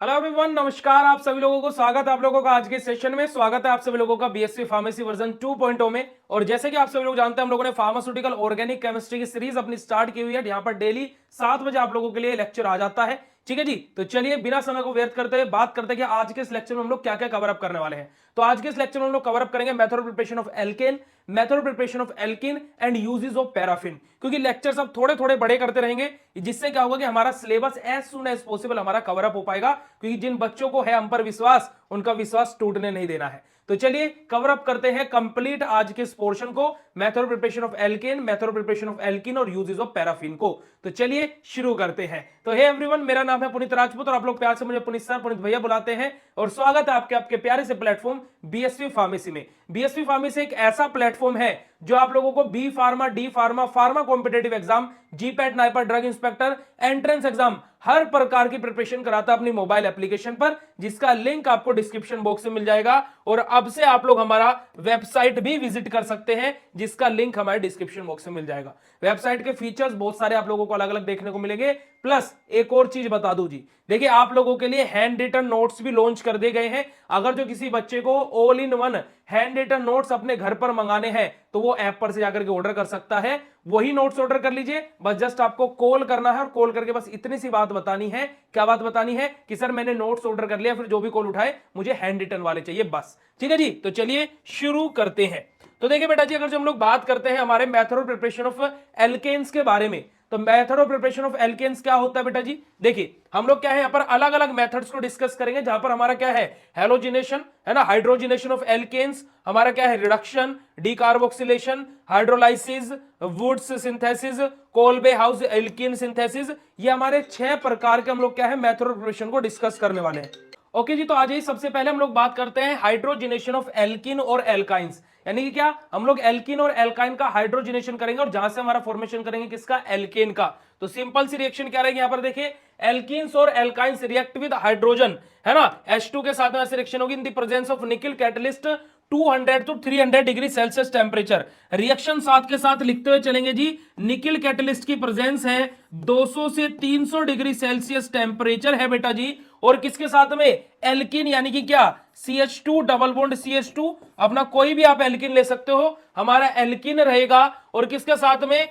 Hello everyone, नमस्कार। आप सभी लोगों को स्वागत है आप लोगों का आज के सेशन में। स्वागत है आप सभी लोगों का बीएससी फार्मेसी वर्जन 2.0 में। और जैसे कि आप सभी लोग जानते हैं, हम लोगों ने फार्मास्यूटिकल ऑर्गेनिक केमिस्ट्री की सीरीज अपनी स्टार्ट की हुई है। यहाँ पर डेली 7 बजे आप लोगों के लिए लेक्चर आ जाता है। ठीक है जी, तो चलिए बिना समय को व्यर्थ करते हुए बात करते हैं कि आज के इस लेक्चर में हम लोग क्या क्या कवर अप करने वाले हैं। तो आज के इस लेक्चर में हम लोग कवर अप करेंगे method of preparation of alkane, method of preparation of alkene and uses of paraffin. क्योंकि लेक्चर सब थोड़े थोड़े बड़े करते रहेंगे, जिससे क्या होगा कि हमारा syllabus as soon as possible हमारा कवर अप हो पाएगा। क्योंकि जिन बच्चों को है हम पर विश्वास, उनका विश्वास टूटने नहीं देना है। तो चलिए कवर अप करते हैं कंप्लीट आज के इस पोर्शन को, method of preparation of alkane, method of preparation of alkene और यूजेस ऑफ पैराफिन को। तो चलिए शुरू करते हैं। तो हे एवरीवन, मेरा नाम है पुनीत राजपूत और आप लोग प्यार से मुझे पुनीत सर, पुनीत भैया बुलाते हैं। और स्वागत है आपके प्यारे से प्लेटफॉर्म बीएसवी फार्मेसी में। बीएसवी फार्मेसी एक ऐसा प्लेटफॉर्म है जो आप लोगों को B pharma, D pharma, pharma competitive exam, GPAT, NIPER, drug inspector, entrance exam, हर प्रकार की प्रिपरेशन कराता है अपनी मोबाइल एप्लीकेशन पर, जिसका लिंक आपको डिस्क्रिप्शन बॉक्स में मिल जाएगा। और अब से आप लोग हमारा वेबसाइट भी विजिट कर सकते हैं, जिसका लिंक हमारे डिस्क्रिप्शन बॉक्स में मिल जाएगा। वेबसाइट के फीचर्स बहुत सारे आप लोगों को अलग अलग देखने को मिलेंगे। प्लस एक और चीज बता दूं जी, देखिए आप लोगों के लिए हैंड रिटन नोट्स भी लॉन्च कर दिए गए हैं। अगर जो किसी बच्चे को all in one handwritten notes अपने घर पर मंगाने हैं तो वो ऐप पर से जाकर के ऑर्डर कर सकता है। वही नोट्स ऑर्डर कर लीजिए, बस जस्ट आपको कॉल करना है और कॉल करके बस इतनी सी बात बतानी है। क्या बात बतानी है? कि सर मैंने नोट्स ऑर्डर कर लिया, फिर जो भी कॉल उठाए मुझे हैंड रिटन वाले चाहिए, बस। ठीक है जी, तो चलिए शुरू करते हैं। तो देखिए बेटा जी, अगर जो हम लोग बात करते हैं हमारे method of preparation of alkanes के बारे में, तो method of preparation of alkanes क्या होता है बेटा जी? देखिए हम लोग क्या है यहाँ पर अलग अलग मेथड्स को डिस्कस करेंगे, जहां पर हमारा क्या है हेलोजिनेशन है ना, हाइड्रोजिनेशन ऑफ एल्केन्स, हमारा क्या है reduction, decarboxylation, hydrolysis, Wurtz synthesis, Kolbe हाउस एल्कीन सिंथेसिस। ये हमारे 6 प्रकार के हम लोग क्या है मेथड ऑफ प्रिपरेशन को डिस्कस करने वाले हैं। ओके जी, तो आज ही सबसे पहले हम लोग बात करते हैं हाइड्रोजिनेशन ऑफ एल्किन और एल्काइंस। यानी कि क्या, हम लोग एल्किन और एल्काइन का हाइड्रोजिनेशन करेंगे और जहां से हमारा फॉर्मेशन करेंगे किसका, एल्केन का। तो सिंपल सी रिएक्शन क्या रहेगी यहाँ पर, देखिए एल्किन्स और एल्काइंस रिएक्ट विद हाइड्रोजन है ना, H2 के साथ में ऐसी रिएक्शन होगी इन द प्रेजेंस ऑफ निकल catalyst 200 to 300 degree Celsius temperature. Reaction साथ के साथ लिखते हुए चलेंगे जी, निकल कैटलिस्ट की प्रेजेंस है 200 से 300 डिग्री सेल्सियस टेम्परेचर है बेटा जी। और किसके साथ में, एल्किन, यानी कि क्या, CH2 डबल बॉन्ड CH2, अपना कोई भी आप एल्किन ले सकते हो, हमारा एल्किन रहेगा। और किसके साथ में,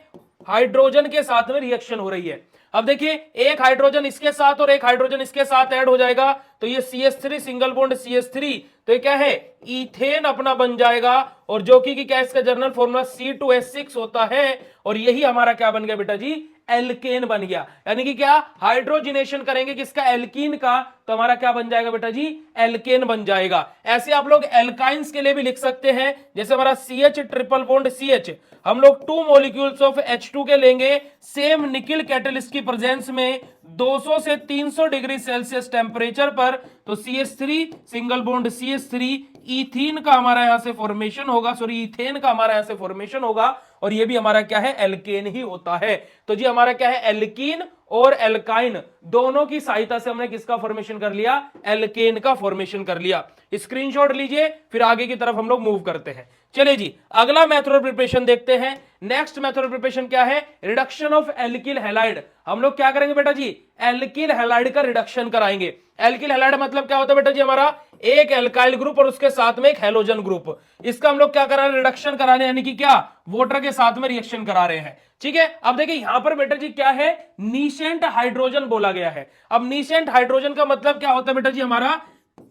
हाइड्रोजन के साथ में रिएक्शन हो रही है। अब देखिए एक हाइड्रोजन इसके साथ और एक हाइड्रोजन इसके साथ ऐड हो जाएगा, तो ये CH3 सिंगल बॉन्ड CH3, तो ये क्या है, इथेन अपना बन जाएगा। और जो कि क्या, इसका जनरल फॉर्मूला C2H6 होता है। और यही हमारा क्या बन गया बेटा जी, एल्केन बन गया। यानी कि क्या, हाइड्रोजिनेशन करेंगे किसका, एल्कीन का, तो हमारा क्या बन जाएगा बेटा जी, एल्केन बन जाएगा। ऐसे आप लोग एल्काइंस के लिए भी लिख सकते हैं, जैसे हमारा CH ट्रिपल बॉन्ड CH, हम लोग 2 मॉलिक्यूल्स ऑफ H2 के लेंगे, सेम निकल कैटलिस्ट की प्रेजेंस में 200 से 300 डिग्री सेल्सियस टेम्परेचर पर, तो CH3 single bond CH3, ethene का हमारा यहां से फॉर्मेशन होगा, सॉरी इथेन का हमारा यहां से फॉर्मेशन होगा। और ये भी हमारा क्या है, एल्केन ही होता है। तो जी हमारा क्या है, एल्कीन और एल्काइन दोनों की सहायता से हमने किसका फॉर्मेशन कर लिया, एल्केन का फॉर्मेशन कर लिया। स्क्रीनशॉट लीजिए, फिर आगे की तरफ हम लोग मूव करते हैं। चलिए जी, अगला मेथड ऑफ प्रिपरेशन देखते हैं। नेक्स्ट मेथड ऑफ प्रिपरेशन क्या है, रिडक्शन ऑफ एल्किल हैलाइड। हम लोग क्या करेंगे बेटा जी, एल्किल हैलाइड का रिडक्शन कराएंगे। एल्किल हैलाइड मतलब क्या होता है बेटा जी, हमारा एक एल्काइल ग्रुप और उसके साथ में एक हैलोजन ग्रुप, इसका हम लोग क्या करा रहे हैं, रिडक्शन करा रहे हैं, यानी कि क्या, वाटर के साथ में रिएक्शन करा रहे हैं। ठीक है, अब देखिए यहां पर बेटा जी क्या है, नीसेंट हाइड्रोजन बोला गया है। अब नीसेंट हाइड्रोजन का मतलब क्या होता है बेटा जी, हमारा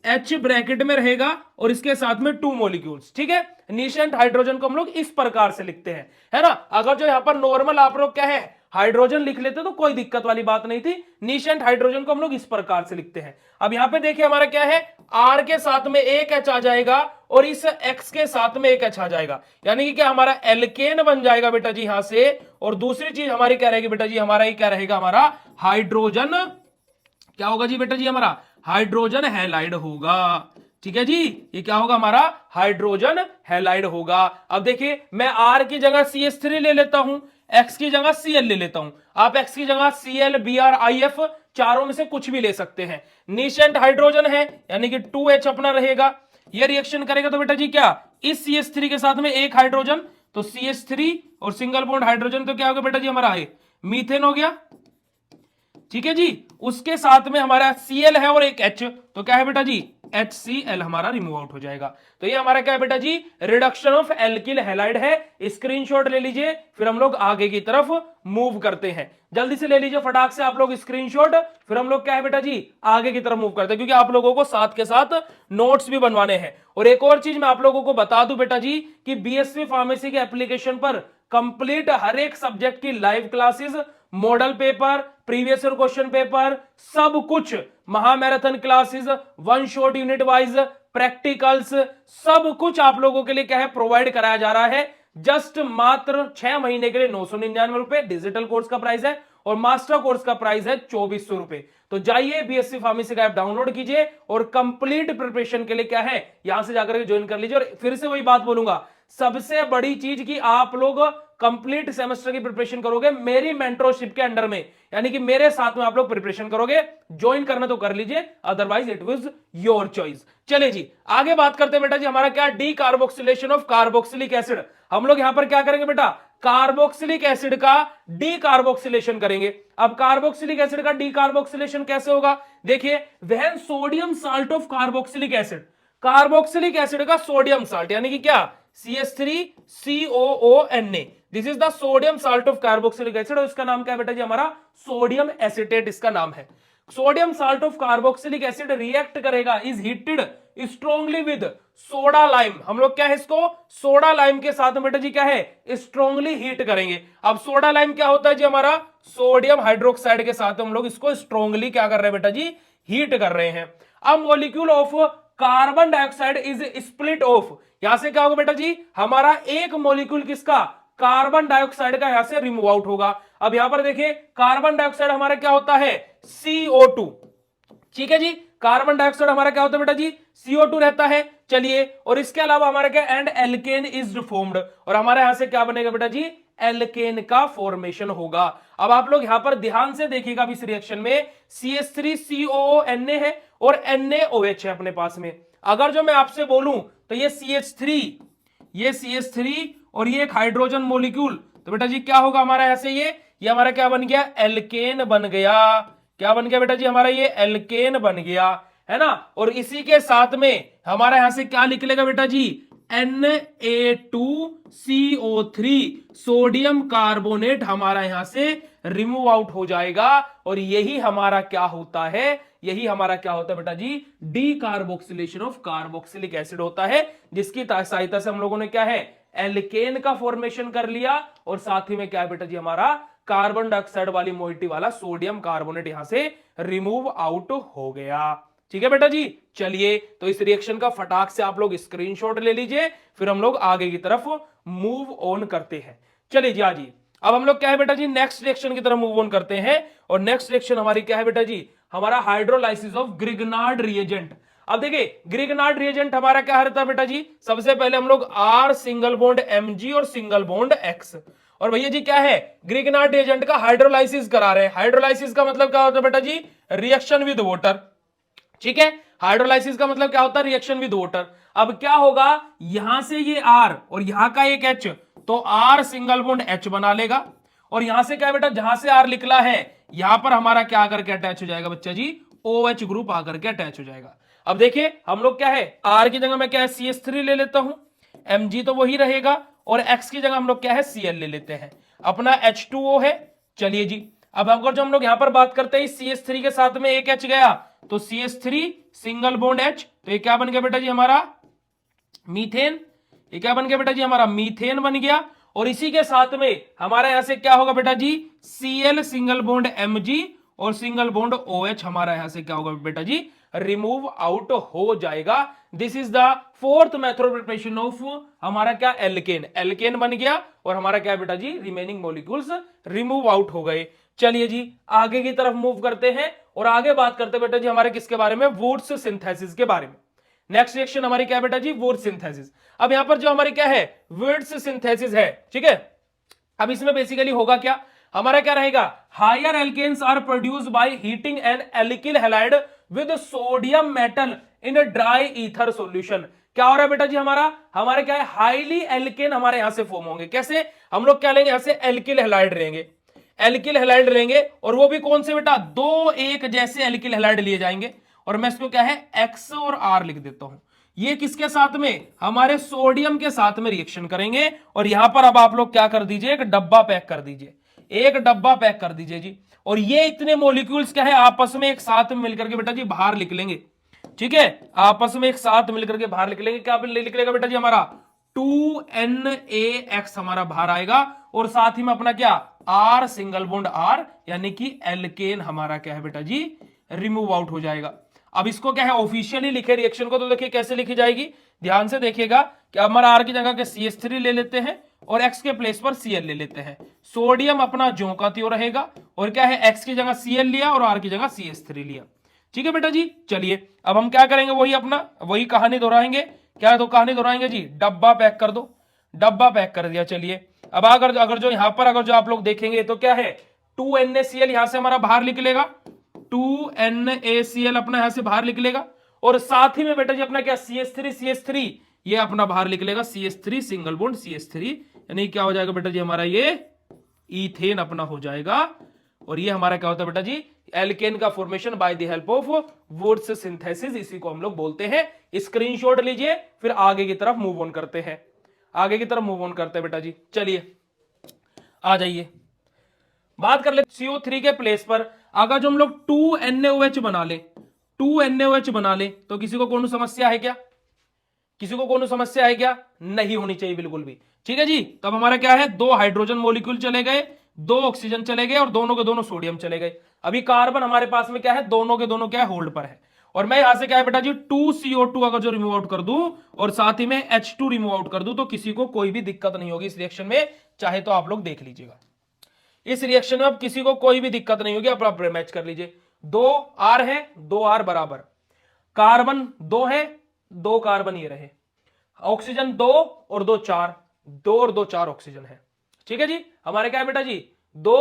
H ब्रैकेट में रहेगा और इसके साथ में 2 मॉलिक्यूल्स। ठीक है, नीसेंट हाइड्रोजन को हम लोग इस प्रकार से लिखते हैं, है ना। अगर जो यहां पर नॉर्मल आप लोग क्या है हाइड्रोजन लिख लेते तो कोई दिक्कत वाली बात नहीं थी। नीसेंट हाइड्रोजन को हम लोग इस प्रकार से लिखते हैं। अब यहां पे देखिए हमारा क्या है, R के साथ में एक H आ जाएगा और इस X के साथ में एक H आ जाएगा, यानी कि क्या, हमारा एल्केन बन जाएगा बेटा जी यहां से। और दूसरी चीज हमारी क्या रहेगी बेटा जी, हमारा ये क्या रहेगा, हमारा हाइड्रोजन क्या होगा जी बेटा जी, हमारा हाइड्रोजन हैलाइड होगा। ठीक है जी, ये क्या होगा, हमारा हाइड्रोजन हैलाइड होगा। अब देखिए मैं R की जगह CH3 ले लेता हूं, X की जगह Cl ले लेता हूं। आप X की जगह Cl, Br, IF चारों में से कुछ भी ले सकते हैं। नीसेंट हाइड्रोजन है, यानी कि 2H अपना रहेगा। ये रिएक्शन करेगा तो बेटा जी क्या, इस CH3 के साथ में एक हाइड्रोजन, तो CH3 और सिंगल बॉन्ड हाइड्रोजन, तो क्या होगा बेटा जी, हमारा है मीथेन हो गया। ठीक है जी। उसके साथ में हमारा Cl है और एक H, तो क्या है बेटा जी, HCl हमारा रिमूव आउट हो जाएगा। तो ये हमारा क्या है बेटा जी, रिडक्शन ऑफ एल्किल हैलाइड है। स्क्रीनशॉट ले लीजिए, फिर हम लोग आगे की तरफ मूव करते हैं। जल्दी से ले लीजिए फटाक से आप लोग स्क्रीनशॉट, फिर हम लोग क्या है बेटा जी, आगे की तरफ मूव करते हैं, क्योंकि आप लोगों को साथ के साथ नोट्स भी बनवाने हैं। और एक और चीज मैं आप लोगों को बता दूं बेटा जी, कि बीएससी फार्मेसी के एप्लीकेशन पर कंप्लीट हर एक सब्जेक्ट की live classes, model paper, previous year question paper, सब कुछ, महामैराथन classes, one shot unit wise, practicals, सब कुछ आप लोगों के लिए क्या है, प्रोवाइड कराया जा रहा है। जस्ट मात्र 6 महीने के लिए 999 रुपए डिजिटल कोर्स का प्राइस है, और मास्टर कोर्स का प्राइस है 2400 रुपए। तो जाइए बीएससी फार्मेसी का ऐप डाउनलोड कीजिए और कंप्लीट प्रिपरेशन के लिए क्या है, यहां से जाकर के ज्वाइन कर लीजिए। और फिर से वही बात बोलूंगा, सबसे बड़ी चीज कि आप लोग कंप्लीट सेमेस्टर की प्रिपरेशन करोगे मेरी मेंटरशिप के अंडर में, यानी कि मेरे साथ में आप लोग प्रिपरेशन करोगे। ज्वाइन करना तो कर लीजिए, otherwise it was your choice. चलिए जी आगे बात करते हैं बेटा जी, हमारा क्या, D carboxylation of carboxylic acid. हम लोग यहां पर क्या करेंगे बेटा, कार्बोक्सिलिक एसिड का डी कार्बोक्सिलेशन करेंगे। अब कार्बोक्सिलिक एसिड का डी कार्बोक्सिलेशन कैसे होगा, देखिए, when sodium salt of carboxylic acid, carboxylic acid का सोडियम साल्ट यानी कि क्या, CH3COONA, this is the sodium salt of carboxylic acid, और इसका नाम क्या है बेटा जी, हमारा सोडियम एसिटेट इसका नाम है। Sodium salt of carboxylic acid react करेगा, is heated strongly with soda lime. हम लोग क्या है, इसको सोडा लाइम के साथ में बेटा जी क्या है, स्ट्रॉन्गली हीट करेंगे। अब सोडा लाइम क्या होता है जी, हमारा सोडियम हाइड्रोक्साइड के साथ हम लोग इसको स्ट्रॉन्गली क्या कर रहे हैं बेटा जी, हीट कर रहे हैं। अब molecule of carbon dioxide is split of, यहां से क्या होगा बेटा जी, हमारा एक मॉलिक्यूल किसका, कार्बन डाइऑक्साइड का यहां से रिमूव आउट होगा। अब यहां पर देखिए, कार्बन डाइऑक्साइड हमारा क्या होता है, CO2, ठीक है जी, कार्बन डाइऑक्साइड हमारा क्या होता है बेटा जी, CO2 रहता है। चलिए, और इसके अलावा हमारा क्या, एंड एल्केन इज फॉर्म्ड, और हमारे यहां से क्या बनेगा बेटा जी, एल्केन का फॉर्मेशन होगा। अब आप लोग यहां पर ध्यान से देखिएगा, इस रिएक्शन में CH3COONA है और NaOH है अपने पास में। अगर जो मैं आपसे बोलूं तो ये CH3 और ये एक हाइड्रोजन मोलिक्यूल, तो बेटा जी क्या होगा हमारा ऐसे, ये हमारा क्या बन गया, एल्केन बन गया। क्या बन गया बेटा जी, हमारा ये एल्केन बन गया, है ना। और इसी के साथ में हमारा यहां से क्या निकलेगा बेटा जी, Na2CO3, सोडियम कार्बोनेट हमारा यहां से रिमूव आउट हो जाएगा। और यही हमारा क्या होता है, यही हमारा क्या होता है बेटा जी, decarboxylation of carboxylic acid होता है, जिसकी सहायता से हम लोगों ने क्या है, एल्केन का फॉर्मेशन कर लिया। और साथ ही में क्या है बेटा जी, हमारा कार्बन डाइऑक्साइड वाली मोइटी वाला सोडियम कार्बोनेट यहां से रिमूव आउट हो गया। ठीक है बेटा जी। चलिए, तो इस रिएक्शन का फटाक से आप लोग स्क्रीनशॉट ले लीजिए, फिर हम लोग आगे की तरफ मूव ऑन करते हैं। चलिए जी, आजिए अब हम लोग क्या है बेटा जी, नेक्स्ट रिएक्शन की तरफ मूव ऑन करते हैं। और नेक्स्ट रिएक्शन हमारी क्या है बेटा जी, हमारा हाइड्रोलाइसिस ऑफ ग्रिगनार्ड रिएजेंट। अब देखिए, ग्रिगनार्ड रिएजेंट हमारा क्या रहता है बेटा जी, सबसे पहले हम लोग R सिंगल बॉन्ड Mg और सिंगल बॉन्ड X, और भैया जी क्या है, ग्रिगनार्ड रिएजेंट का हाइड्रोलाइसिस करा रहे हैं। हाइड्रोलाइसिस का मतलब क्या होता है बेटा जी, रिएक्शन विद वाटर, ठीक है। हाइड्रोलाइसिस का मतलब क्या होता है, रिएक्शन विद वाटर। अब क्या होगा, यहां से ये R और यहां का एक H, तो R सिंगल बॉन्ड H बना लेगा। और यहां से क्या है बेटा, जहां से R निकला है यहां पर हमारा क्या आकर के अटैच हो जाएगा बच्चा जी, OH ग्रुप आकर के अटैच हो जाएगा। अब देखिए, हम लोग क्या है, R की जगह मैं क्या है, CH3 ले लेता हूं, Mg तो वही रहेगा, और X की जगह हम लोग क्या है, Cl ले लेते हैं, अपना H2O है। चलिए जी, अब अगर जो हम लोग यहां पर बात करते हैं, CH3 के साथ में एक H गया, तो CH3 सिंगल बॉन्ड H, तो ये क्या बन गया बेटा जी, हमारा मीथेन। ये क्या बन गया बेटा जी, हमारा मीथेन बन गया। और इसी के साथ में हमारा यहां से क्या होगा बेटा जी, Cl सिंगल बॉन्ड Mg और सिंगल बॉन्ड OH हमारा यहां से क्या होगा बेटा जी, रिमूव आउट हो जाएगा। This is the fourth method preparation of हमारा क्या, एल्केन। एल्केन बन गया और हमारा क्या बेटा जी, रिमेनिंग मॉलिक्यूल्स रिमूव आउट हो गए। चलिए जी, आगे की तरफ मूव करते हैं और आगे बात करते हैं बेटा जी हमारे किसके बारे में, वुड्स सिंथेसिस के बारे में। नेक्स्ट रिएक्शन हमारी क्या है बेटा जी, वुड्स सिंथेसिस। अब यहां पर जो हमारी क्या है, वुड्स सिंथेसिस है, ठीक है। अब इसमें बेसिकली होगा क्या, हमारा क्या रहेगा, higher alkanes are produce by heating an alkyl halide with sodium metal in dry ether solution. क्या हो रहा है बेटा जी, हमारे क्या है, हाईली एल्केन हमारे यहां से फॉर्म होंगे। कैसे, हम लोग क्या लेंगे, यहां से एल्किल हैलाइड लेंगे। एल्किल हैलाइड लेंगे, और वो भी कौन से बेटा, दो एक जैसे एल्किल हैलाइड लिए जाएंगे, और मैं इसको क्या है एक्स और आर लिख देता हूं। ये किसके साथ में, हमारे सोडियम के साथ में रिएक्शन करेंगे, और यहां पर अब आप लोग क्या कर दीजिए, एक डब्बा पैक कर दीजिए, एक डब्बा पैक कर दीजिए जी। और ये इतने मॉलिक्यूल्स क्या है आपस में एक साथ में मिलकर के बेटा जी बाहर निकलेंगे, ठीक है, आपस में एक साथ मिलकर के बाहर निकलेंगे। क्या निकलेगा बेटा जी, हमारा 2NaX हमारा बाहर आएगा, और साथ ही में अपना क्या R सिंगल बॉन्ड R, यानी कि एल्केन हमारा क्या है बेटा जी रिमूव आउट हो जाएगा। अब इसको क्या है ऑफिशियली लिखे रिएक्शन को, तो देखिए कैसे लिखी जाएगी, ध्यान से देखिएगा कि हमारा R की जगह के CH3 ले लेते हैं, और X के प्लेस पर Cl ले लेते हैं। सोडियम अपना ज्यों का त्यों रहेगा, और क्या है X की जगह Cl लिया और R की जगह CH3 लिया। ठीक है बेटा जी, चलिए अब हम क्या करेंगे, वही अपना वही कहानी दोहराएंगे। क्या तो कहानी दोहराएंगे जी, डब्बा पैक कर दो, डब्बा पैक कर दिया। चलिए अब अगर जो यहां पर अगर जो आप लोग देखेंगे तो क्या है 2NaCl यहां से हमारा बाहर निकलेगा, 2NaCl अपना यहां से बाहर निकलेगा, और साथ ही में बेटा जी अपना क्या CH3 ये अपना बाहर निकलेगा, CH3 सिंगल बॉन्ड CH3, यानी क्या हो जाएगा बेटा जी हमारा ये इथेन अपना हो जाएगा। और ये हमारा क्या होता है बेटा जी एल्केन का formation by the help of Wurtz synthesis, इसी को हम लोग बोलते हैं। स्क्रीनशॉट लीजिए, फिर आगे की तरफ मूव ऑन करते हैं, आगे की तरफ मूव ऑन करते हैं बेटा जी। चलिए आ जाइए, बात कर ले CO3 के प्लेस पर अगर जो हम लोग 2NaOH बना ले, 2NaOH बना ले, तो किसी को कौन समस्या है क्या, किसी को कौन समस्या है क्या, नहीं होनी चाहिए बिल्कुल भी। ठीक है जी, तब हमारा क्या है, दो हाइड्रोजन मॉलिक्यूल चले गए, दो ऑक्सीजन चले गए, और दोनों के दोनों सोडियम चले गए। अभी कार्बन हमारे पास में क्या है, दोनों के दोनों क्या है होल्ड पर है, और मैं यहां से क्या है बेटा जी 2CO2 अगर जो रिमूव आउट कर दूं, और साथ ही में H2 रिमूव आउट कर दूं, तो किसी को कोई भी दिक्कत नहीं होगी इस रिएक्शन में। चाहे तो आप लोग देख लीजिएगा इस रिएक्शन में अब किसी को कोई भी दिक्कत नहीं होगी। आप मैच कर लीजिए, 2R है, 2R बराबर, कार्बन 2 है, 2 कार्बन ये रहे, ऑक्सीजन 2 और 2 4, 2 और 2 4 ऑक्सीजन है। ठीक है जी, हमारे क्या है बेटा जी 2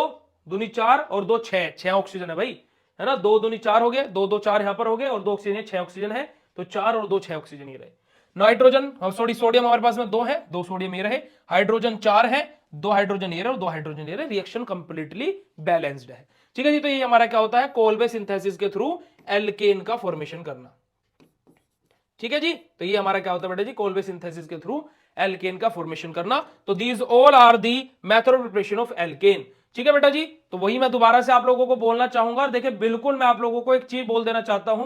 दूनी 4 और 2 6, 6 ऑक्सीजन है भाई, है ना, 2 दूनी 4 हो गए, 2 2 4 यहां पर हो गए, और 2 ऑक्सीजन 6 ऑक्सीजन है, तो 4 और 2 6 ऑक्सीजन ये रहे। नाइट्रोजन सॉरी सोडियम हमारे पास में 2 है, 2 सोडियम ये रहे, हाइड्रोजन 4 है, 2 हाइड्रोजन ये रहे और 2 हाइड्रोजन ये रहे, रिएक्शन कंप्लीटली बैलेंस्ड है। ठीक है जी, तो ये हमारा क्या होता है कोलबे सिंथेसिस के थ्रू एल्केन का फॉर्मेशन करना। ठीक है जी, तो ये हमारा क्या होता है बेटा जी कोलबे सिंथेसिस के थ्रू एल्केन का फॉर्मेशन करना। तो these all are the method of preparation of alkane. ठीक है बेटा जी, तो वही मैं दोबारा से आप लोगों को बोलना चाहूंगा। और देखिए बिल्कुल मैं आप लोगों को एक चीज बोल देना चाहता हूं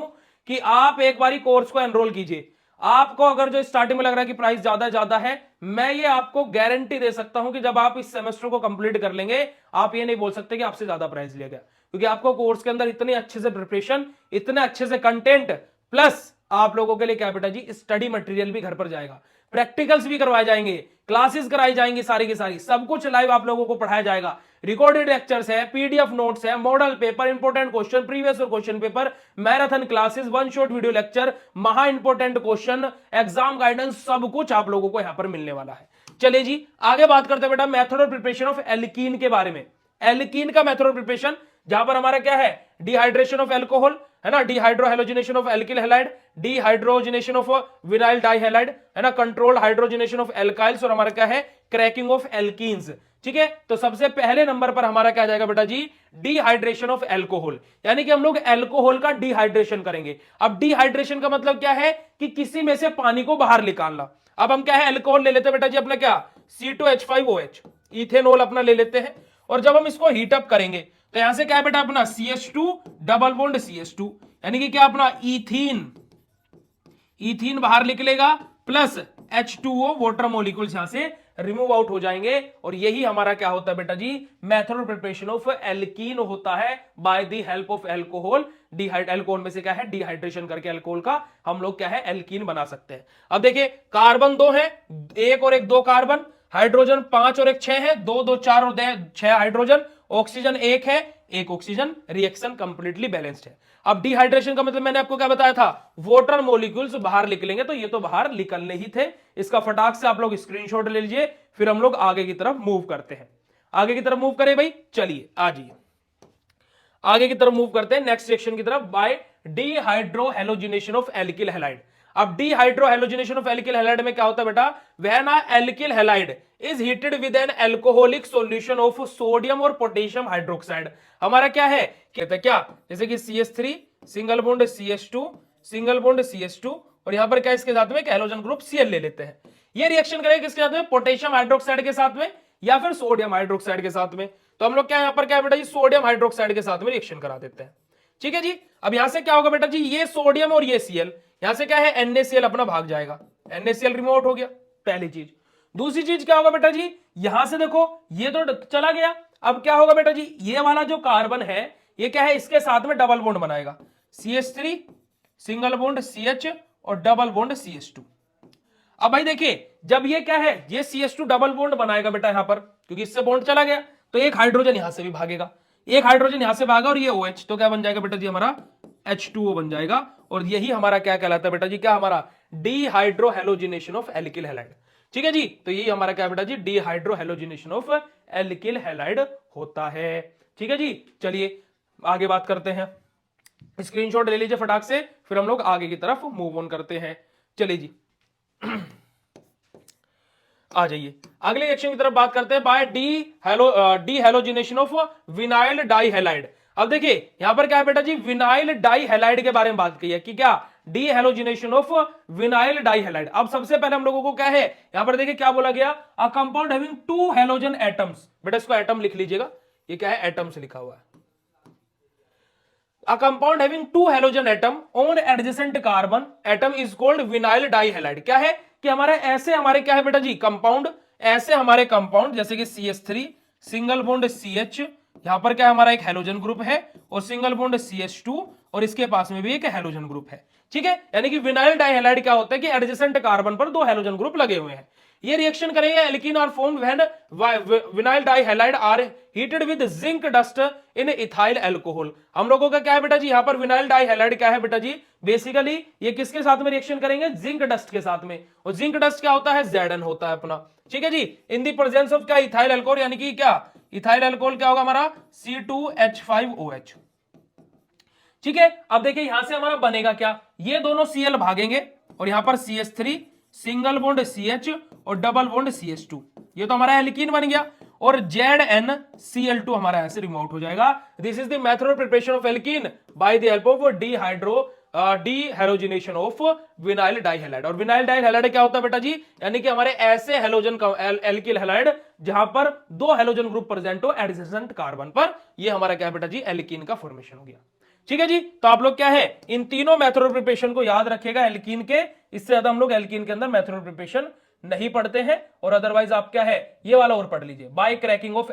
कि आप एक बारी कोर्स को एनरोल कीजिए। आपको अगर जो स्टार्टिंग में लग रहा है कि प्राइस ज्यादा है, मैं ये आपको गारंटी दे सकता हूं कि जब आप इस सेमेस्टर को कंप्लीट कर लेंगे, आप ये नहीं बोल सकते कि आपसे ज्यादा प्राइस लिया गया, क्योंकि आपको कोर्स के अंदर इतने अच्छे से प्रिपरेशन, इतने अच्छे से कंटेंट, प्लस आप लोगों के लिए क्या बेटा जी स्टडी मटेरियल भी घर पर जाएगा, प्रैक्टिकल्स भी करवाए जाएंगे, क्लासेस कराई जाएंगी सारी की सारी, सब कुछ लाइव आप लोगों को पढ़ाया जाएगा। रिकॉर्डेड लेक्चर्स है, पीडीएफ नोट्स है, model paper, important question, previous और question paper, marathon classes, one shot video lecture, महा इंपोर्टेंट क्वेश्चन, एग्जाम गाइडेंस, सब कुछ आप लोगों को यहां पर मिलने वाला है। चलिए जी आगे बात करते हैं बेटा method of preparation of alkene के बारे में। एल्कीन का मेथड ऑफ प्रिपरेशन, जहां पर हमारा क्या है डिहाइड्रेशन ऑफ एल्कोहल, है ना, dehydrohalogenation of alkyl halide, dehydrogenation of vinyl dihalide, है ना, कंट्रोल्ड हाइड्रोजिनेशन ऑफ एल्काइल्स, और हमारा क्या है क्रैकिंग ऑफ एल्कीन्स। ठीक है, तो सबसे पहले नंबर पर हमारा क्या जाएगा बेटा जी डिहाइड्रेशन ऑफ एल्कोहल, यानी कि हम लोग एल्कोहल का डिहाइड्रेशन करेंगे। अब डिहाइड्रेशन का मतलब क्या है कि किसी में से पानी को बाहर निकालना। अब हम क्या है एल्कोहल ले लेते हैं बेटा जी अपना क्या C2H5OH, इथेनॉल अपना ले लेते हैं, और जब हम इसको हीटअप करेंगे तो यहां से क्या है बेटा अपना CH2 डबल बॉन्ड CH2, यानी कि क्या अपना इथीन, इथीन बाहर निकलेगा, प्लस H2O वाटर मॉलिक्यूल्स यहां से रिमूव आउट हो जाएंगे। और यही हमारा क्या होता है बेटा जी method of preparation of alkene होता है by the help of alcohol. Alcohol में से क्या है डिहाइड्रेशन करके एल्कोहल का हम लोग क्या है एल्कीन बना सकते हैं। अब देखिए कार्बन 2 है, 1 और 1 2 कार्बन, हाइड्रोजन 5 और 1 6 है, 2 2 4 और 6 हाइड्रोजन, ऑक्सीजन 1 है, 1 ऑक्सीजन, रिएक्शन कंप्लीटली बैलेंस्ड है। अब डिहाइड्रेशन का मतलब मैंने आपको क्या बताया था वाटर मॉलिक्यूल्स बाहर निकलेंगे, तो ये तो बाहर निकलने ही थे। इसका फटाक से आप लोग स्क्रीनशॉट ले लीजिए, फिर हम लोग आगे की तरफ मूव करते हैं। आगे की तरफ मूव करें भाई, चलिए आ जाइए आगे की तरफ मूव करते हैं नेक्स्ट सेक्शन की तरफ by dehydrohalogenation of alkyl halide. अब dehydrohalogenation of alkyl halide में क्या होता है बेटा, when a alkyl halide is heated with an alcoholic solution of sodium और पोटेशियम हाइड्रोक्साइड। हमारा क्या है, कहते हैं क्या, जैसे कि CH3 single bond CH2 single bond CH2 और यहां पर क्या इसके साथ में एक हैलोजन ग्रुप Cl ले लेते हैं। ये रिएक्शन करेगा किसके साथ में, पोटेशियम हाइड्रोक्साइड के साथ में या फिर सोडियम हाइड्रोक्साइड के साथ में। तो हम लोग क्या यहां पर क्या है बेटा जी, सोडियम हाइड्रोक्साइड के साथ में रिएक्शन करा देते हैं। ठीक है जी। अब यहां से क्या होगा बेटा जी, ये सोडियम और ये Cl, यहां से क्या है NaCl अपना भाग जाएगा, NaCl रिमूव आउट हो गया, पहली चीज। दूसरी चीज क्या होगा बेटा जी, यहां से देखो ये तो चला गया, अब क्या होगा बेटा जी, ये वाला जो कार्बन है ये क्या है, इसके साथ में डबल बॉन्ड बनाएगा, CH3 सिंगल बॉन्ड CH और डबल बॉन्ड CH2। अब भाई देखिए जब ये क्या है, ये CH2 डबल बॉन्ड बनाएगा बेटा यहां पर, क्योंकि इससे बॉन्ड चला गया तो एक हाइड्रोजन यहां से भी भागेगा, एक हाइड्रोजन यहां से भागा और ये OH, तो क्या बन जाएगा बेटा जी, हमारा H2O बन जाएगा। और यही हमारा क्या कहलाता है बेटा जी, क्या हमारा dehydrohalogenation of alkyl halide. ठीक है जी, तो यही हमारा क्या बेटा जी, dehydrohalogenation of alkyl halide होता है। ठीक है जी, चलिए आगे बात करते हैं, स्क्रीनशॉट ले लीजिए फटाक से, फिर हम लोग आगे की तरफ मूव ऑन करते हैं। चलिए जी आ जाइए अगले रिएक्शन की तरफ बात करते हैं, by dehalogenation of vinyl dihalide. अब देखिए यहां पर क्या है बेटा जी, विनाइल डाई हैलाइड के बारे में बात की है कि क्या, dehalogenation of vinyl dihalide. अब सबसे पहले हम लोगों को क्या है, यहां पर देखिए क्या बोला गया, a compound having 2 halogen atoms, बेटा इसको एटम लिख लीजिएगा, ये क्या है, एटम्स लिखा हुआ है। A compound having 2 halogen atom on adjacent carbon atom is called vinyl dihalide। क्या है कि हमारे ऐसे हमारे क्या है बेटा जी, कंपाउंड, ऐसे हमारे कंपाउंड जैसे कि CH3 सिंगल बॉन्ड CH, यहां पर क्या हमारा एक हेलोजन ग्रुप है और सिंगल बॉन्ड CH2 और इसके पास में भी एक हेलोजन ग्रुप है। ठीक है, यानी कि विनाइल डाइहैलाइड क्या होता है कि एडजेसेंट कार्बन पर 2 हेलोजन ग्रुप लगे हुए हैं। ये रिएक्शन करेंगे alkene are form when vinyl dihalide are heated with zinc dust in ethyl alcohol. हम लोगों का क्या है बेटा जी, यहां पर विनाइल डाइहैलाइड क्या है बेटा जी, बेसिकली ये किसके साथ में रिएक्शन करेंगे, जिंक डस्ट के साथ में, और जिंक डस्ट क्या होता है, Zn होता है अपना। ठीक है जी, इन दी प्रेजेंस ऑफ क्या, इथाइल अल्कोहल, यानी कि क्या, इथाइल अल्कोहल क्या होगा हमारा C2H5OH। ठीक है, अब देखिए यहां से हमारा बनेगा क्या, ये दोनों Cl भागेंगे और यहां पर CH3 सिंगल बॉन्ड CH और डबल बॉन्ड CH2, ये तो हमारा एल्कीन बन गया, और ZnCl2 हमारा ऐसे रिमूव आउट हो जाएगा। This is the method of preparation of alkene by the help of dehydrogenation of vinyl dihalide. और विनाइल डाइहैलाइड क्या होता है बेटा जी, यानी कि हमारे ऐसे हेलोजन एल्किल हैलाइड जहां पर 2 हेलोजन ग्रुप प्रेजेंट हो एडजेसेंट कार्बन पर, ये हमारा क्या है बेटा जी, एल्कीन का फॉर्मेशन हो गया। ठीक है जी, तो आप लोग क्या है, इन तीनों मेथड ऑफ प्रिपरेशन को याद रखेगा एल्कीन के, इससे ज्यादा हम लोग एल्कीन के अंदर मेथड ऑफ प्रिपरेशन नहीं पढ़ते हैं, और अदरवाइज आप क्या है, ये वाला और पढ़ लीजिए, बाय क्रैकिंग ऑफ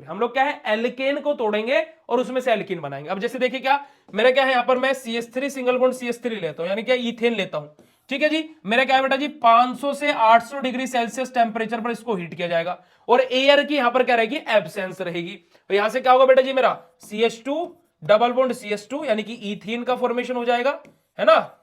हम लोग क्या है, एल्केन को तोड़ेंगे और उसमें से एल्कीन बनाएंगे। अब जैसे देखिए क्या, मेरा क्या है, यहां पर मैं CH3 सिंगल बॉन्ड CH3 लेता हूं, यानी क्या इथेन लेता हूं। ठीक है जी, मेरा क्या है बेटा जी, 500 से 800 डिग्री सेल्सियस टेम्परेचर पर इसको हीट किया जाएगा, और एयर की यहां पर क्या रहेगी, एब्सेंस रहेगी। तो यहां से क्या होगा बेटा जी, मेरा CH2 डबल बॉन्ड CH2 यानी कि इथीन का फॉर्मेशन हो जाएगा, है ना,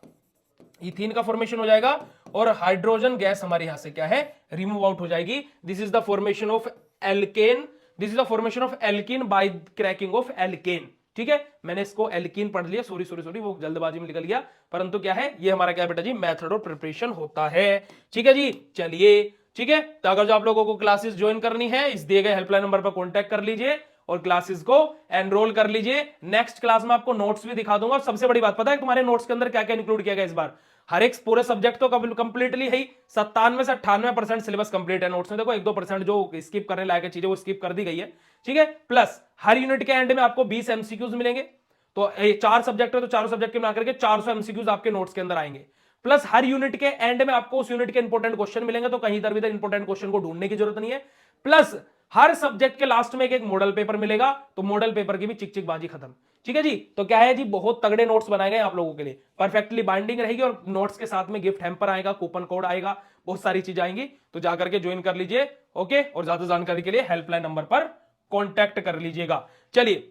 इथीन का फॉर्मेशन हो जाएगा, और हाइड्रोजन गैस हमारे यहां से क्या है, रिमूव आउट हो जाएगी। This is the formation of alkane, this is the formation of alkene by cracking of alkane. ठीक है, मैंने इसको एल्कीन पढ़ लिया, सॉरी वो जल्दबाजी में निकल गया, परंतु क्या है, ये हमारा क्या बेटा जी, मेथड ऑफ प्रिपरेशन होता है। ठीक है जी, चलिए ठीक है, तो अगर जो आप लोगों को क्लासेस ज्वाइन करनी है, इस दिए गए हेल्पलाइन नंबर पर कॉन्टैक्ट कर लीजिए और क्लासेस को एनरोल कर लीजिए। नेक्स्ट क्लास में आपको नोट्स भी दिखा दूंगा, और सबसे बड़ी बात पता है तुम्हारे नोट्स के अंदर क्या क्या इंक्लूड किया गया इस बार, हर एक पूरे सब्जेक्ट तो कंप्लीटली है ही, 97 से 98% सिलेबस कंप्लीट है नोट्स में। देखो 1-2% जो स्किप करने लायक चीजें वो स्किप कर दी गई है। ठीक है, प्लस हर यूनिट के एंड में आपको 20 MCQs मिलेंगे, तो 4 सब्जेक्ट है तो चारों सब्जेक्ट के मिलाकर के 400 MCQs आपके नोट्स के अंदर आएंगे। प्लस हर यूनिट के एंड में आपको उस यूनिट के इंपॉर्टेंट क्वेश्चन मिलेंगे, तो कहीं इधर इंपॉर्टेंट क्वेश्चन को ढूंढने की जरूरत नहीं है। प्लस हर सब्जेक्ट के लास्ट में एक मॉडल पेपर मिलेगा, तो मॉडल पेपर की भी चिक चिक बाजी खत्म। ठीक है जी, तो क्या है जी, बहुत तगड़े नोट्स बनाए गए आप लोगों के लिए, परफेक्टली बाइंडिंग रहेगी, और नोट्स के साथ में गिफ्ट हैम्पर आएगा, कूपन कोड आएगा, बहुत सारी चीजें आएंगी, तो जाकर के ज्वाइन कर लीजिए। ओके, और ज्यादा जानकारी के लिए हेल्पलाइन नंबर पर कॉन्टैक्ट कर लीजिएगा। चलिए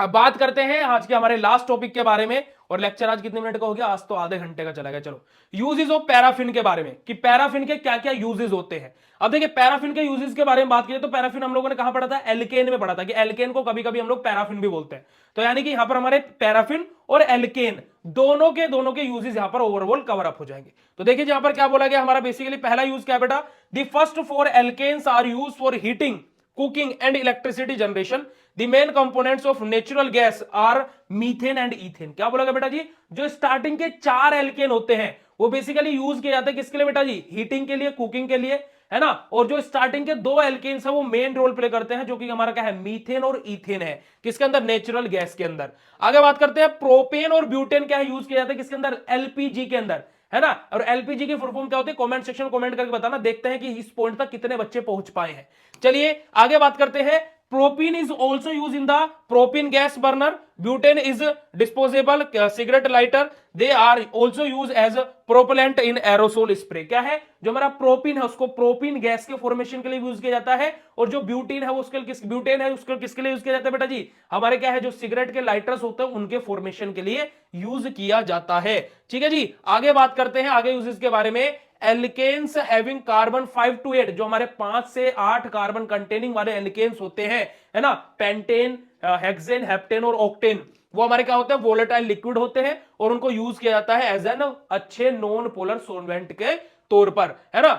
अब बात करते हैं आज के हमारे लास्ट टॉपिक के बारे में। और लेक्चर आज कितने मिनट का हो गया? आज तो आधे घंटे का चला गया। चलो, यूजेस ऑफ पैराफिन के बारे में, कि पैराफिन के क्या क्या यूजेस होते हैं। अब देखिए, पैराफिन के यूजेस के बारे में बात करें तो पैराफिन हम लोगों ने कहां पढ़ा था? एल्केन में पढ़ा था, कि एल्केन को कभी कभी हम लोग पैराफिन भी बोलते हैं। तो यानी कि यहां पर हमारे पैराफिन और एल्केन दोनों के यूजेस यहां पर ओवरऑल कवर अप हो जाएंगे। तो देखिए यहां पर क्या बोला गया हमारा, बेसिकली पहला यूज क्या बेटा? The first 4 alkanes are used for heating, cooking and electricity generation. The main components of natural gas are methane and ethane. क्या बोला बेटा जी? जो स्टार्टिंग के 4 एल्केन होते हैं वो बेसिकली यूज किए जाते हैं किसके लिए बेटा जी? हीटिंग के लिए, कुकिंग के लिए, है ना। और जो स्टार्टिंग के 2 एल्केन्स है वो मेन रोल प्ले करते हैं, जो कि हमारा क्या है? मीथेन और इथेन है। किसके अंदर? नेचुरल गैस के अंदर। आगे बात करते हैं, प्रोपेन और ब्यूटेन क्या है? यूज किया जाता है किसके अंदर? एलपीजी के अंदर, है ना। और एलपीजी की फुल फॉर्म क्या होती है? कमेंट सेक्शन में कमेंट करके बताना, देखते हैं कि इस पॉइंट तक कितने बच्चे पहुंच पाए हैं। चलिए आगे बात करते हैं। Propene is also use in the propene gas burner, butane is disposable cigarette lighter, they are also use as propellant in aerosol spray. क्या है? जो हमारा प्रोपीन है उसको प्रोपीन गैस के फॉर्मेशन के लिए यूज किया जाता है, और जो ब्यूटीन है उसके ब्यूटेन है उसको किसके लिए यूज किया जाता है बेटा जी? हमारे क्या है, जो सिगरेट के लाइटर्स होते हैं उनके फॉर्मेशन के लिए यूज किया जाता है। ठीक है जी, आगे बात करते हैं आगे यूजेस के बारे में। एल्केन्स हैविंग कार्बन 5 to 8, जो हमारे 5 से 8 कार्बन कंटेनिंग वाले एल्केन्स होते हैं, है ना, पेंटेन, हेक्सेन, हेप्टेन और ऑक्टेन, वो हमारे क्या होते हैं? वोलेटाइल लिक्विड होते हैं, और उनको यूज किया जाता है एज एन अच्छे नॉन पोलर सॉल्वेंट के तौर पर, है ना।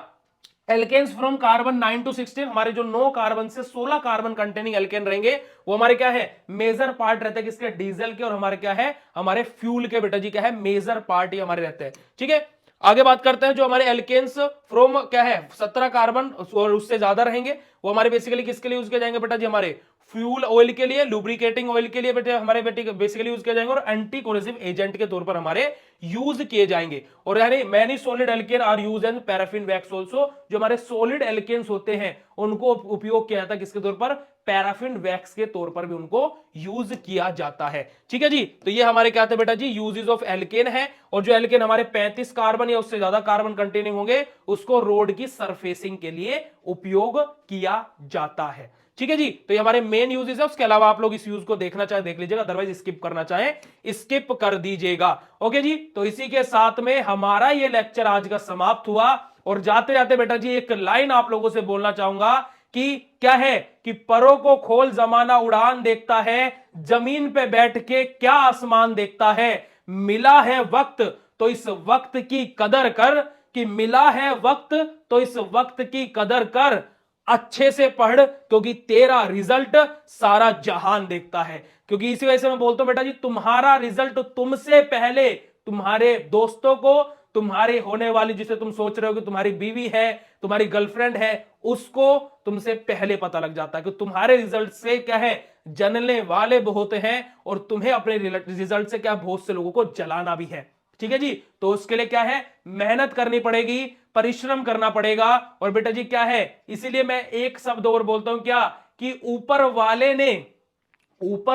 एल्केन्स फ्रॉम कार्बन 9 to 16, हमारे जो 9 कार्बन से 16 कार्बन कंटेनिंग एल्केन रहेंगे वो हमारे क्या है? मेजर पार्ट रहते हैं किसके? डीजल के, और हमारे क्या है? हमारे फ्यूल के बेटा जी क्या है? मेजर पार्ट ही हमारे रहते हैं। ठीक है, आगे बात करते हैं। जो हमारे एल्केन्स फ्रॉम क्या है? 17 कार्बन और उससे ज्यादा रहेंगे, वो हमारे बेसिकली किसके लिए यूज किए जाएंगे बेटा जी? हमारे फ्यूल ऑयल के लिए, लुब्रिकेटिंग ऑयल के लिए बेटे हमारे बेसिकली यूज किए जाएंगे, और एंटी कोरोसिव एजेंट के तौर पर हमारे यूज किए जाएंगे। और यानी many solid alkane are use and paraffin wax also, जो हमारे सॉलिड एल्केन्स होते हैं उनको उपयोग किया जाता है किसके तौर पर? पैराफिन वैक्स के तौर पर भी उनको यूज किया जाता है। ठीक है जी, तो ये हमारे क्या थे बेटा जी? यूजेस ऑफ एल्केन है। और जो एल्केन हमारे 35 कार्बन या उससे ज्यादा कार्बन कंटेनिंग होंगे उसको रोड की सरफेसिंग के लिए उपयोग किया जाता है। ठीक है जी, तो ये हमारे मेन यूजेस है। उसके अलावा आप लोग इस यूज को देखना चाहे देख लीजिएगा, अदरवाइज स्किप करना चाहे स्किप कर दीजिएगा। ओके जी, तो इसी के साथ में हमारा ये लेक्चर आज का समाप्त हुआ। और जाते जाते बेटा जी एक लाइन आप लोगों से बोलना चाहूंगा कि क्या है, कि परों को खोल जमाना उड़ान देखता है, जमीन पे बैठ के क्या आसमान देखता है, मिला है वक्त तो इस वक्त की कदर कर, कि मिला है वक्त तो इस वक्त की कदर कर, अच्छे से पढ़ क्योंकि तेरा रिजल्ट सारा जहान देखता है। क्योंकि इसी वजह से मैं बोलता हूं बेटा जी, तुम्हारा रिजल्ट तुमसे पहले तुम्हारे दोस्तों को, तुम्हारे होने वाली जिसे तुम सोच रहे हो कि तुम्हारी बीवी है, तुम्हारी गर्लफ्रेंड है, उसको तुमसे पहले पता लग जाता है कि तुम्हारे रिजल्ट से क्या है? जलने वाले बहुत हैं, और तुम्हें अपने रिजल्ट से क्या बहुत से लोगों को जलाना भी है। ठीक है जी, तो उसके लिए क्या है? मेहनत करनी पड़ेगी, परिश्रम करना पड़ेगा। और बेटा जी क्या है, इसीलिए मैं एक शब्द और बोलता हूं, क्या? कि ऊपर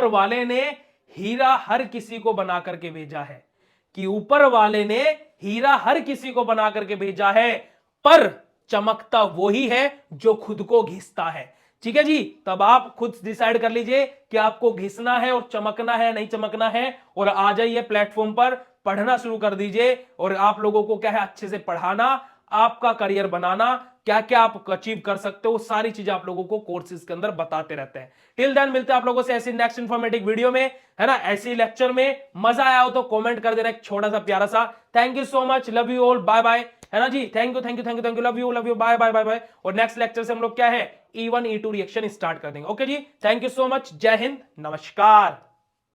वाले ने हीरा हर किसी को बना करके भेजा है, कि ऊपर वाले ने हीरा हर किसी को बना करके भेजा है, पर चमकता वही है जो खुद को घिसता है। ठीक है जी, तब आप खुद डिसाइड कर लीजिए कि आपको घिसना है और चमकना है, नहीं चमकना है। और आ जाइए प्लेटफॉर्म पर, पढ़ना शुरू कर दीजिए, और आप लोगों को क्या है? अच्छे से पढ़ाना, आपका करियर बनाना, क्या क्या आप अचीव कर सकते हो, सारी चीजें आप लोगों को कोर्सेज के अंदर बताते रहते हैं। टिल देन मिलते हैं आप लोगों से ऐसी नेक्स्ट इंफॉर्मेटिव वीडियो में, है ना। ऐसी लेक्चर में मजा आया हो तो कमेंट कर देना एक छोटा सा प्यारा सा। Thank you so much, love you all, bye bye, है ना जी। Thank you thank you thank you thank you, love you bye bye bye bye. और नेक्स्ट लेक्चर से हम लोग क्या है? E1 E2 रिएक्शन स्टार्ट कर देंगे। ओके जी, थैंक यू सो मच, जय हिंद, नमस्कार।